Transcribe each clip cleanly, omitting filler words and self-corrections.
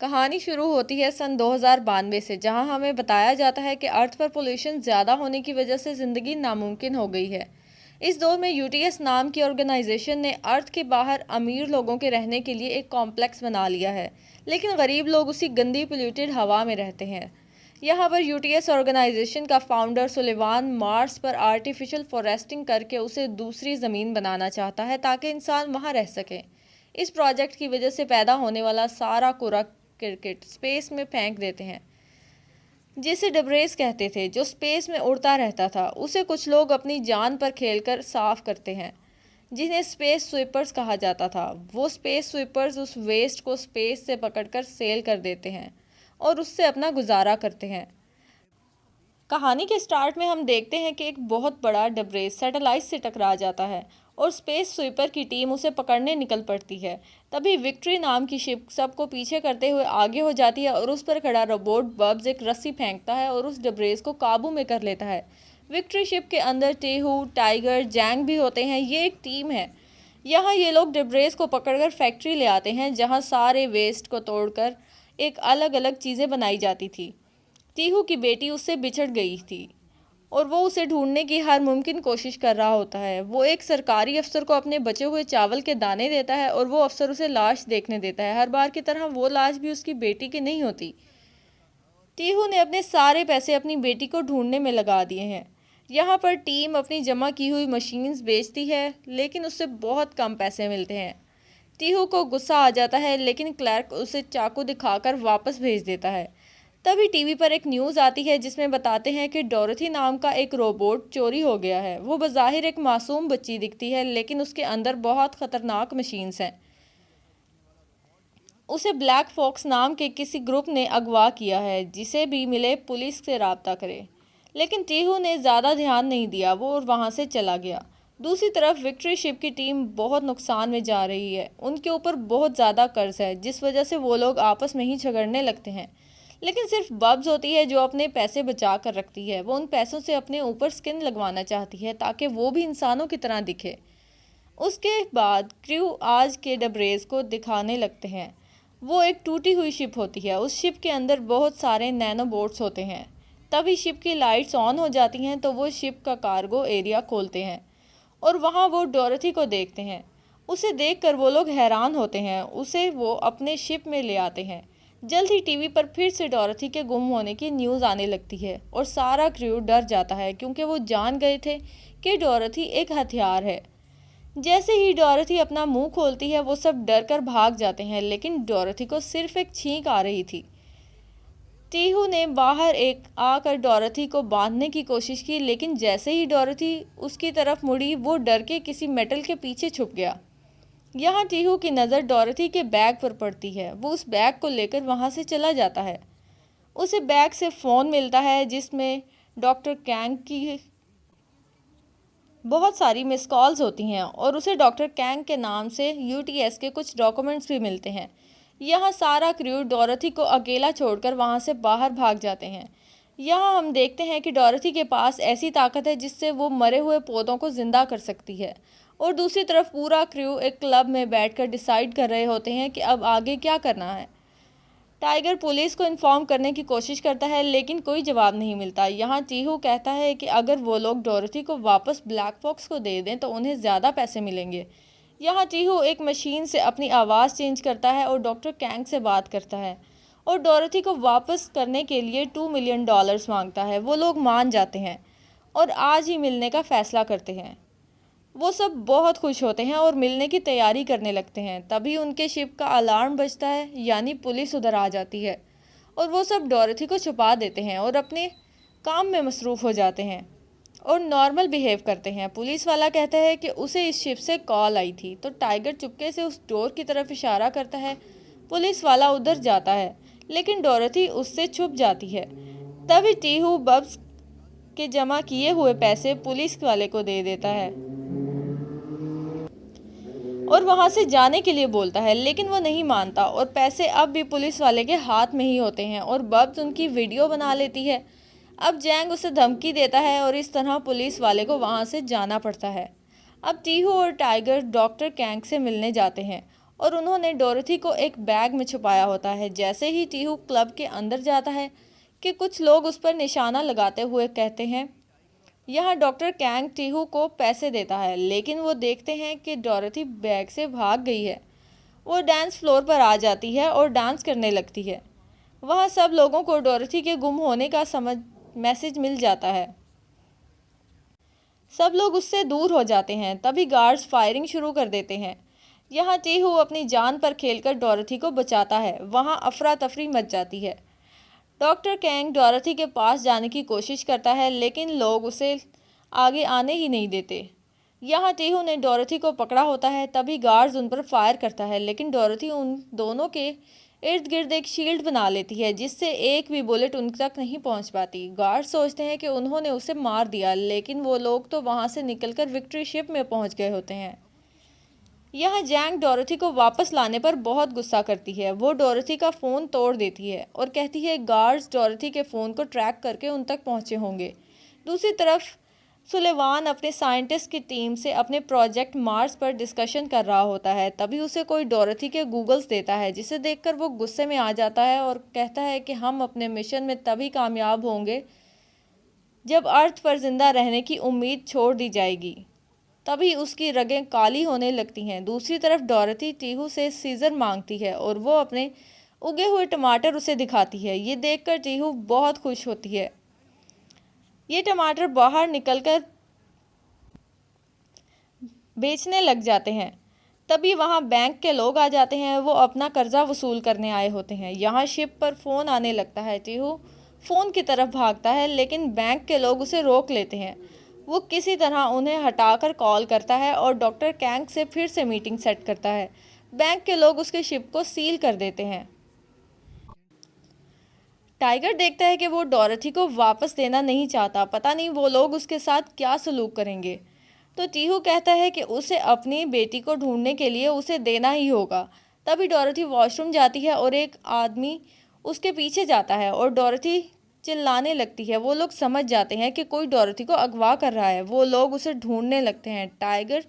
कहानी शुरू होती है सन 2092 से, जहां हमें बताया जाता है कि अर्थ पर पोल्यूशन ज़्यादा होने की वजह से ज़िंदगी नामुमकिन हो गई है। इस दौर में यूटीएस नाम की ऑर्गेनाइजेशन ने अर्थ के बाहर अमीर लोगों के रहने के लिए एक कॉम्प्लेक्स बना लिया है, लेकिन गरीब लोग उसी गंदी पोल्यूटेड हवा में रहते हैं। यहाँ पर यूटीएस ऑर्गेनाइजेशन का फाउंडर सुलेमान मार्स पर आर्टिफिशियल फॉरेस्टिंग करके उसे दूसरी ज़मीन बनाना चाहता है ताकि इंसान वहाँ रह सकें। इस प्रोजेक्ट की वजह से पैदा होने वाला सारा कूड़ा क्रिकेट स्पेस में फेंक देते हैं, जिसे डब्रेस कहते थे, जो स्पेस में उड़ता रहता था। उसे कुछ लोग अपनी जान पर खेलकर साफ करते हैं, जिन्हें स्पेस स्वीपर्स कहा जाता था। वो स्पेस स्वीपर्स उस वेस्ट को स्पेस से पकड़कर सेल कर देते हैं और उससे अपना गुजारा करते हैं। कहानी के स्टार्ट में हम देखते हैं कि एक बहुत बड़ा डब्रेस सैटेलाइट से टकरा जाता है और स्पेस स्वीपर की टीम उसे पकड़ने निकल पड़ती है। तभी विक्ट्री नाम की शिप सबको पीछे करते हुए आगे हो जाती है और उस पर खड़ा रोबोट बब्स एक रस्सी फेंकता है और उस डब्रेस को काबू में कर लेता है। विक्ट्री शिप के अंदर टेहू, टाइगर, जैंग भी होते हैं। ये एक टीम है। यहाँ ये लोग डब्रेस को पकड़कर फैक्ट्री ले आते हैं, जहाँ सारे वेस्ट को तोड़कर एक अलग अलग चीज़ें बनाई जाती थी। टीहू की बेटी उससे बिछड़ गई थी और वो उसे ढूंढने की हर मुमकिन कोशिश कर रहा होता है। वो एक सरकारी अफसर को अपने बचे हुए चावल के दाने देता है और वो अफसर उसे लाश देखने देता है। हर बार की तरह वो लाश भी उसकी बेटी की नहीं होती। टीहू ने अपने सारे पैसे अपनी बेटी को ढूंढने में लगा दिए हैं। यहाँ पर टीम अपनी जमा की हुई मशीन्स बेचती है, लेकिन उससे बहुत कम पैसे मिलते हैं। टीहू को गुस्सा आ जाता है, लेकिन क्लर्क उसे चाकू दिखाकर वापस भेज देता है। तभी टीवी पर एक न्यूज़ आती है जिसमें बताते हैं कि डोरथी नाम का एक रोबोट चोरी हो गया है। वो बज़ाहिर एक मासूम बच्ची दिखती है, लेकिन उसके अंदर बहुत ख़तरनाक मशीन्स हैं। उसे ब्लैक फॉक्स नाम के किसी ग्रुप ने अगवा किया है। जिसे भी मिले पुलिस से रब्ता करे। लेकिन टीहू ने ज़्यादा ध्यान नहीं दिया, वो और वहाँ से चला गया। दूसरी तरफ विक्ट्री शिप की टीम बहुत नुकसान में जा रही है। उनके ऊपर बहुत ज़्यादा कर्ज है, जिस वजह से वो लोग आपस में ही झगड़ने लगते हैं। लेकिन सिर्फ बब्स होती है जो अपने पैसे बचा कर रखती है। वो उन पैसों से अपने ऊपर स्किन लगवाना चाहती है ताकि वो भी इंसानों की तरह दिखे। उसके बाद क्रू आज के डब्रेज को दिखाने लगते हैं। वो एक टूटी हुई शिप होती है। उस शिप के अंदर बहुत सारे नैनो बोट्स होते हैं। तभी शिप की लाइट्स ऑन हो जाती हैं तो वो शिप का कार्गो एरिया खोलते हैं और वहाँ वो डोरथी को देखते हैं। उसे देखकर वो लोग हैरान होते हैं। उसे वो अपने शिप में ले आते हैं। जल्द ही टीवी पर फिर से डोरथी के गुम होने की न्यूज़ आने लगती है और सारा क्रू डर जाता है, क्योंकि वो जान गए थे कि डोरथी एक हथियार है। जैसे ही डोरथी अपना मुंह खोलती है, वो सब डर कर भाग जाते हैं, लेकिन डोरथी को सिर्फ एक छींक आ रही थी। टीहू ने बाहर एक आकर डोरथी को बांधने की कोशिश की, लेकिन जैसे ही डोरथी उसकी तरफ मुड़ी, वो डर के किसी मेटल के पीछे छुप गया। यहाँ टीहू की नज़र डोरथी के बैग पर पड़ती है। वो उस बैग को लेकर वहाँ से चला जाता है। उसे बैग से फ़ोन मिलता है जिसमें डॉक्टर कैंग की बहुत सारी मिस कॉल्स होती हैं और उसे डॉक्टर कैंग के नाम से यूटीएस के कुछ डॉक्यूमेंट्स भी मिलते हैं। यहाँ सारा क्रू डोरथी को अकेला छोड़कर वहाँ से बाहर भाग जाते हैं। यहाँ हम देखते हैं कि डोरथी के पास ऐसी ताकत है जिससे वो मरे हुए पौधों को जिंदा कर सकती है। और दूसरी तरफ पूरा क्रू एक क्लब में बैठकर डिसाइड कर रहे होते हैं कि अब आगे क्या करना है। टाइगर पुलिस को इन्फॉर्म करने की कोशिश करता है, लेकिन कोई जवाब नहीं मिलता। यहाँ टीहू कहता है कि अगर वो लोग डोरथी को वापस ब्लैक फॉक्स को दे दें तो उन्हें ज़्यादा पैसे मिलेंगे। यहाँ टीहू एक मशीन से अपनी आवाज़ चेंज करता है और डॉक्टर कैंग से बात करता है और डोरथी को वापस करने के लिए $2 मिलियन मांगता है। वो लोग मान जाते हैं और आज ही मिलने का फ़ैसला करते हैं। वो सब बहुत खुश होते हैं और मिलने की तैयारी करने लगते हैं। तभी उनके शिप का अलार्म बजता है, यानी पुलिस उधर आ जाती है और वो सब डोरथी को छुपा देते हैं और अपने काम में मसरूफ़ हो जाते हैं और नॉर्मल बिहेव करते हैं। पुलिस वाला कहता है कि उसे इस शिप से कॉल आई थी, तो टाइगर चुपके से उस डोर की तरफ इशारा करता है। पुलिस वाला उधर जाता है, लेकिन डोरथी उससे छुप जाती है। तभी टीहू बब्स के जमा किए हुए पैसे पुलिस वाले को दे देता है और वहाँ से जाने के लिए बोलता है, लेकिन वो नहीं मानता और पैसे अब भी पुलिस वाले के हाथ में ही होते हैं और बब्स उनकी वीडियो बना लेती है। अब जैंग उसे धमकी देता है और इस तरह पुलिस वाले को वहाँ से जाना पड़ता है। अब टीहू और टाइगर डॉक्टर कैंग से मिलने जाते हैं और उन्होंने डोरथी को एक बैग में छुपाया होता है। जैसे ही टीहू क्लब के अंदर जाता है कि कुछ लोग उस पर निशाना लगाते हुए कहते हैं। यहाँ डॉक्टर कैंग टीहू को पैसे देता है, लेकिन वो देखते हैं कि डोरथी बैग से भाग गई है। वो डांस फ्लोर पर आ जाती है और डांस करने लगती है। वहाँ सब लोगों को डोरथी के गुम होने का मैसेज मिल जाता है। सब लोग उससे दूर हो जाते हैं। तभी गार्ड्स फायरिंग शुरू कर देते हैं। यहाँ टीहू अपनी जान पर खेलकर डोरथी को बचाता है। वहाँ अफरा तफरी मच जाती है। डॉक्टर कैंग डोरथी के पास जाने की कोशिश करता है, लेकिन लोग उसे आगे आने ही नहीं देते। यहाँ टीहू ने डोरथी को पकड़ा होता है। तभी गार्ड्स उन पर फायर करता है, लेकिन डोरथी उन दोनों के इर्द गिर्द एक शील्ड बना लेती है, जिससे एक भी बुलेट उन तक नहीं पहुंच पाती। गार्ड सोचते हैं कि उन्होंने उसे मार दिया, लेकिन वो लोग तो वहां से निकलकर विक्ट्री शिप में पहुंच गए होते हैं। यहाँ जैंग डोरथी को वापस लाने पर बहुत गुस्सा करती है। वो डोरथी का फ़ोन तोड़ देती है और कहती है गार्ड्स डोरथी के फ़ोन को ट्रैक करके उन तक पहुँचे होंगे। दूसरी तरफ सुलेवान अपने साइंटिस्ट की टीम से अपने प्रोजेक्ट मार्स पर डिस्कशन कर रहा होता है। तभी उसे कोई डोरथी के गूगल्स देता है, जिसे देखकर वो गुस्से में आ जाता है और कहता है कि हम अपने मिशन में तभी कामयाब होंगे जब अर्थ पर जिंदा रहने की उम्मीद छोड़ दी जाएगी। तभी उसकी रगें काली होने लगती हैं। दूसरी तरफ डोरथी टीहू से सीजर मांगती है और वो अपने उगे हुए टमाटर उसे दिखाती है। ये देखकर टीहू बहुत खुश होती है। ये टमाटर बाहर निकलकर बेचने लग जाते हैं। तभी वहाँ बैंक के लोग आ जाते हैं। वो अपना कर्जा वसूल करने आए होते हैं। यहाँ शिप पर फ़ोन आने लगता है। टीहू फ़ोन की तरफ भागता है, लेकिन बैंक के लोग उसे रोक लेते हैं। वो किसी तरह उन्हें हटाकर कॉल करता है और डॉक्टर कैंग से फिर से मीटिंग सेट करता है। बैंक के लोग उसके शिप को सील कर देते हैं। टाइगर देखता है कि वो डोरथी को वापस देना नहीं चाहता। पता नहीं वो लोग उसके साथ क्या सलूक करेंगे। तो टीहू कहता है कि उसे अपनी बेटी को ढूंढने के लिए उसे देना ही होगा। तभी डोरथी वॉशरूम जाती है और एक आदमी उसके पीछे जाता है और डोरथी चिल्लाने लगती है। वो लोग समझ जाते हैं कि कोई डोरथी को अगवा कर रहा है। वो लोग उसे ढूंढने लगते हैं। टाइगर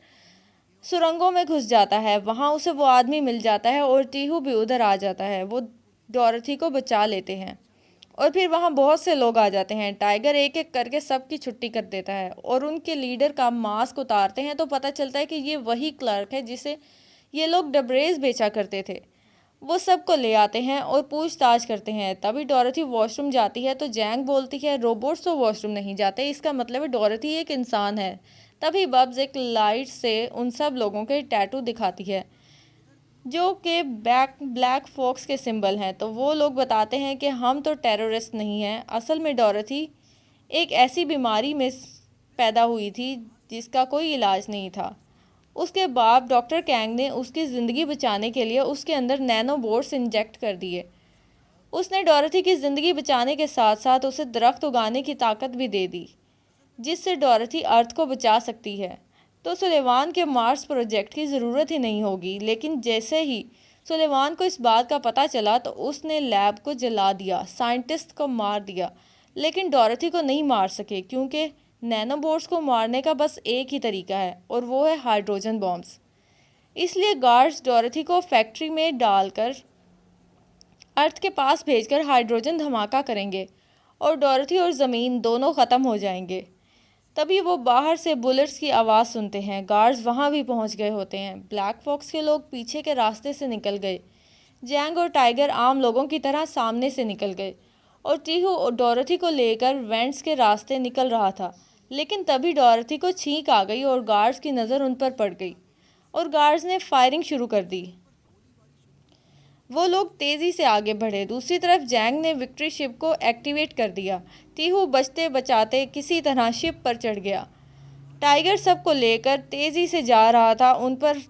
सुरंगों में घुस जाता है। वहाँ उसे वो आदमी मिल जाता है और टीहू भी उधर आ जाता है। वो डोरथी को बचा लेते हैं और फिर वहाँ बहुत से लोग आ जाते हैं। टाइगर एक एक करके सबकी छुट्टी कर देता है और उनके लीडर का मास्क उतारते हैं तो पता चलता है कि ये वही क्लर्क है जिसे ये लोग डबरेज बेचा करते थे। वो सबको ले आते हैं और पूछताछ करते हैं। तभी डोरथी वॉशरूम जाती है तो जैंग बोलती है रोबोट्स तो वॉशरूम नहीं जाते, इसका मतलब है डोरथी एक इंसान है। तभी बब्स एक लाइट से उन सब लोगों के टैटू दिखाती है जो कि ब्लैक फॉक्स के सिंबल हैं। तो वो लोग बताते हैं कि हम तो टेररिस्ट नहीं हैं। असल में डोरथी एक ऐसी बीमारी में पैदा हुई थी जिसका कोई इलाज नहीं था। उसके बाद डॉक्टर कैंग ने उसकी ज़िंदगी बचाने के लिए उसके अंदर नैनो बोर्ड्स इंजेक्ट कर दिए। उसने डोरथी की ज़िंदगी बचाने के साथ साथ उसे दरख्त उगाने की ताकत भी दे दी, जिससे डोरथी अर्थ को बचा सकती है। तो सुलेवान के मार्स प्रोजेक्ट की ज़रूरत ही नहीं होगी। लेकिन जैसे ही सुलेवान को इस बात का पता चला तो उसने लैब को जला दिया, साइंटिस्ट को मार दिया, लेकिन डोरथी को नहीं मार सके क्योंकि नैनोबोट्स को मारने का बस एक ही तरीका है और वो है हाइड्रोजन बॉम्ब्स। इसलिए गार्ड्स डोरथी को फैक्ट्री में डालकर अर्थ के पास भेजकर हाइड्रोजन धमाका करेंगे और डोरथी और ज़मीन दोनों ख़त्म हो जाएंगे। तभी वो बाहर से बुलेट्स की आवाज़ सुनते हैं। गार्ड्स वहाँ भी पहुँच गए होते हैं। ब्लैक फॉक्स के लोग पीछे के रास्ते से निकल गए। जैंग और टाइगर आम लोगों की तरह सामने से निकल गए और टीहू और डोरथी को लेकर वेंट्स के रास्ते निकल रहा था। लेकिन तभी डोरथी को छींक आ गई और गार्ड्स की नज़र उन पर पड़ गई और गार्ड्स ने फायरिंग शुरू कर दी। वो लोग तेज़ी से आगे बढ़े। दूसरी तरफ जैंग ने विक्ट्री शिप को एक्टिवेट कर दिया। टीहू बचते बचाते किसी तरह शिप पर चढ़ गया। टाइगर सबको लेकर तेज़ी से जा रहा था। उन पर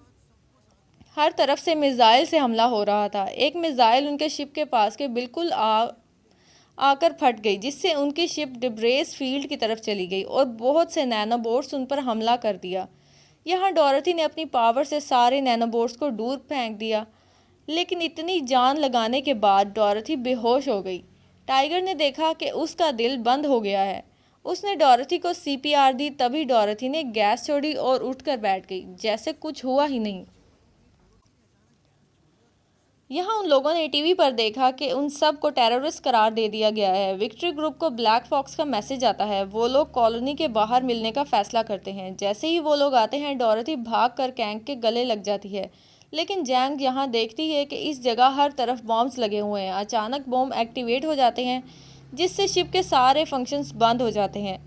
हर तरफ से मिसाइल से हमला हो रहा था। एक मिसाइल उनके शिप के पास के बिल्कुल आकर फट गई, जिससे उनकी शिप डिब्रेस फील्ड की तरफ चली गई और बहुत से नैनोबोट्स उन पर हमला कर दिया। यहाँ डोरथी ने अपनी पावर से सारे नैनोबोट्स को दूर फेंक दिया, लेकिन इतनी जान लगाने के बाद डोरथी बेहोश हो गई। टाइगर ने देखा कि उसका दिल बंद हो गया है। उसने डोरथी को सीपीआर दी। तभी डोरथी ने गैस छोड़ी और उठकर बैठ गई, जैसे कुछ हुआ ही नहीं। यहाँ उन लोगों ने टीवी पर देखा कि उन सब को टेररिस्ट करार दे दिया गया है। विक्ट्री ग्रुप को ब्लैक फॉक्स का मैसेज आता है। वो लोग कॉलोनी के बाहर मिलने का फैसला करते हैं। जैसे ही वो लोग आते हैं, डोरथी भाग कर कैंग के गले लग जाती है, लेकिन जैंग यहाँ देखती है कि इस जगह हर तरफ बॉम्ब्स लगे हुए हैं। अचानक बॉम्ब एक्टिवेट हो जाते हैं, जिससे शिप के सारे फंक्शंस बंद हो जाते हैं,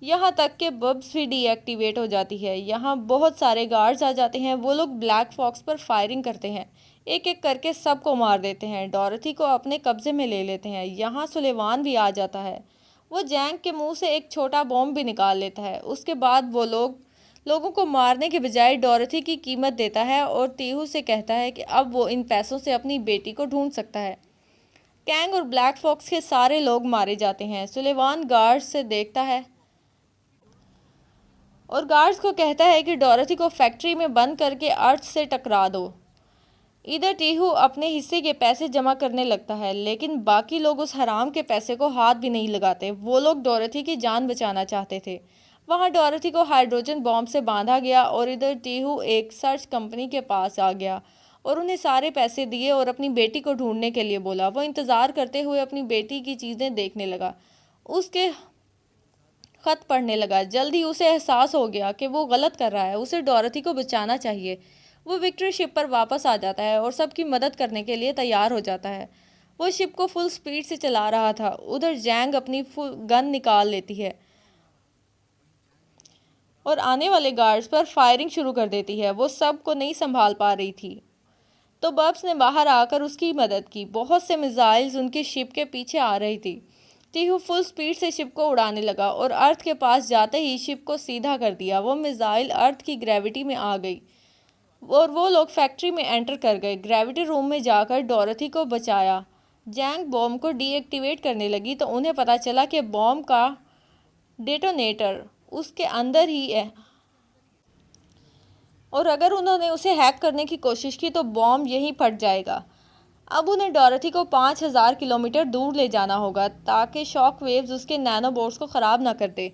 यहाँ तक कि बब्स भी डीएक्टिवेट हो जाती है। यहाँ बहुत सारे गार्ड्स आ जाते हैं। वो लोग ब्लैक फॉक्स पर फायरिंग करते हैं, एक एक करके सबको मार देते हैं। डोरथी को अपने कब्जे में ले लेते हैं। यहाँ सुलेमान भी आ जाता है। वो जैंग के मुंह से एक छोटा बॉम्ब भी निकाल लेता है। उसके बाद वो लोगों को मारने के बजाय डोरथी की कीमत देता है और तीहू से कहता है कि अब वो इन पैसों से अपनी बेटी को ढूंढ सकता है। कैंग और ब्लैक फॉक्स के सारे लोग मारे जाते हैं। सुलेमान गार्ड्स से देखता है और गार्ड्स को कहता है कि डोरथी को फैक्ट्री में बंद करके अर्थ से टकरा दो। इधर टीहू अपने हिस्से के पैसे जमा करने लगता है, लेकिन बाकी लोग उस हराम के पैसे को हाथ भी नहीं लगाते। वो लोग डोरथी की जान बचाना चाहते थे। वहाँ डोरथी को हाइड्रोजन बॉम्ब से बांधा गया और इधर टीहू एक सर्च कंपनी के पास आ गया और उन्हें सारे पैसे दिए और अपनी बेटी को ढूंढने के लिए बोला। वो इंतज़ार करते हुए अपनी बेटी की चीज़ें देखने लगा, उसके खत पढ़ने लगा। जल्दी उसे एहसास हो गया कि वो गलत कर रहा है, उसे डोरथी को बचाना चाहिए। वो विक्ट्री शिप पर वापस आ जाता है और सबकी मदद करने के लिए तैयार हो जाता है। वो शिप को फुल स्पीड से चला रहा था। उधर जैंग अपनी फुल गन निकाल लेती है और आने वाले गार्ड्स पर फायरिंग शुरू कर देती है। वो सब को नहीं संभाल पा रही थी, तो बब्स ने बाहर आकर उसकी मदद की। बहुत से मिसाइल्स उनकी शिप के पीछे आ रही थी। टीहू फुल स्पीड से शिप को उड़ाने लगा और अर्थ के पास जाते ही शिप को सीधा कर दिया। वो मिसाइल अर्थ की ग्रेविटी में आ गई और वो लोग फैक्ट्री में एंटर कर गए। ग्रेविटी रूम में जाकर डोरथी को बचाया। जैंग बॉम्ब को डीएक्टिवेट करने लगी तो उन्हें पता चला कि बॉम्ब का डेटोनेटर उसके अंदर ही है और अगर उन्होंने उसे हैक करने की कोशिश की तो बॉम्ब यहीं फट जाएगा। अब उन्हें डोरथी को 5000 किलोमीटर दूर ले जाना होगा ताकि शॉक वेव्स उसके नैनोबोट्स को ख़राब ना कर दे।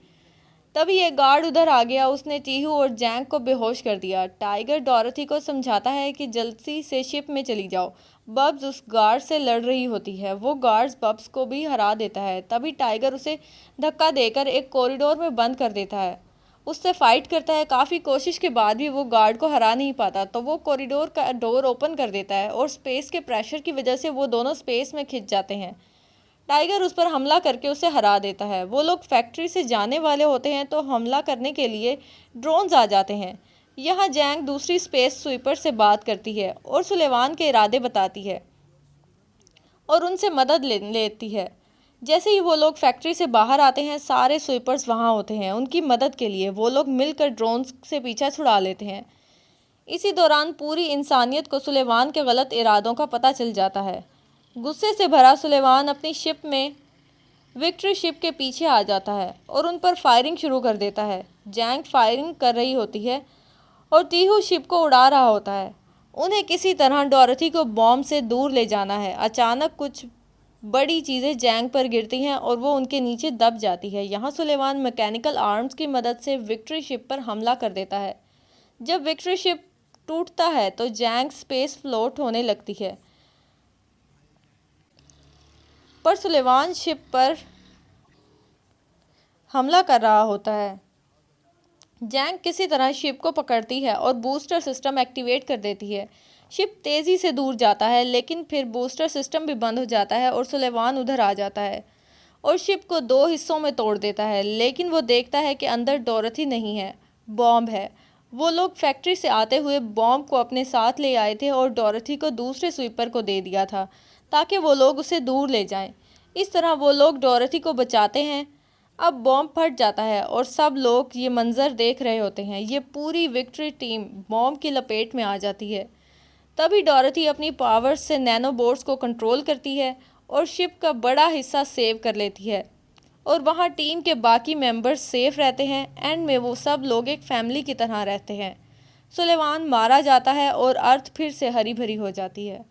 तभी एक गार्ड उधर आ गया। उसने टीहू और जैंग को बेहोश कर दिया। टाइगर डोरथी को समझाता है कि जल्दी से शिप में चली जाओ। बब्स उस गार्ड से लड़ रही होती है। वो गार्ड्स बब्स को भी हरा देता है। तभी टाइगर उसे धक्का देकर एक कॉरिडोर में बंद कर देता है। उससे फाइट करता है। काफ़ी कोशिश के बाद भी वो गार्ड को हरा नहीं पाता, तो वो कॉरिडोर का डोर ओपन कर देता है और स्पेस के प्रेशर की वजह से वो दोनों स्पेस में खिंच जाते हैं। टाइगर उस पर हमला करके उसे हरा देता है। वो लोग फैक्ट्री से जाने वाले होते हैं तो हमला करने के लिए ड्रोन्स आ जाते हैं। यहाँ जैंग दूसरी स्पेस स्वीपर से बात करती है और सुलेमान के इरादे बताती है और उनसे मदद लेती है। जैसे ही वो लोग फैक्ट्री से बाहर आते हैं, सारे स्वीपर्स वहाँ होते हैं उनकी मदद के लिए। वो लोग मिलकर ड्रोन्स से पीछा छुड़ा लेते हैं। इसी दौरान पूरी इंसानियत को सुलेमान के गलत इरादों का पता चल जाता है। गुस्से से भरा सुलेमान अपनी शिप में विक्ट्री शिप के पीछे आ जाता है और उन पर फायरिंग शुरू कर देता है। जैंग फायरिंग कर रही होती है और टीहू शिप को उड़ा रहा होता है। उन्हें किसी तरह डोरथी को बॉम्ब से दूर ले जाना है। अचानक कुछ बड़ी चीज़ें जैंग पर गिरती हैं और वो उनके नीचे दब जाती है। यहाँ सुलेमान मैकेनिकल आर्म्स की मदद से विक्ट्री शिप पर हमला कर देता है। जब विक्ट्री शिप टूटता है तो जैंग स्पेस फ्लोट होने लगती है, पर सुलेमान शिप पर हमला कर रहा होता है। जैंग किसी तरह शिप को पकड़ती है और बूस्टर सिस्टम एक्टिवेट कर देती है। शिप तेज़ी से दूर जाता है, लेकिन फिर बूस्टर सिस्टम भी बंद हो जाता है और सुलेमान उधर आ जाता है और शिप को 2 हिस्सों में तोड़ देता है। लेकिन वो देखता है कि अंदर डोरथी नहीं है, बॉम्ब है। वो लोग फैक्ट्री से आते हुए बॉम्ब को अपने साथ ले आए थे और डोरथी को दूसरे स्वीपर को दे दिया था ताकि वो लोग उसे दूर ले जाएं। इस तरह वो लोग डोरथी को बचाते हैं। अब बॉम्ब फट जाता है और सब लोग ये मंज़र देख रहे होते हैं। ये पूरी विक्ट्री टीम बॉम्ब की लपेट में आ जाती है। तभी डोरथी अपनी पावर्स से नैनोबोट्स को कंट्रोल करती है और शिप का बड़ा हिस्सा सेव कर लेती है और वहाँ टीम के बाकी मेंबर्स सेफ रहते हैं। एंड में वो सब लोग एक फैमिली की तरह रहते हैं। सुलेमान मारा जाता है और अर्थ फिर से हरी भरी हो जाती है।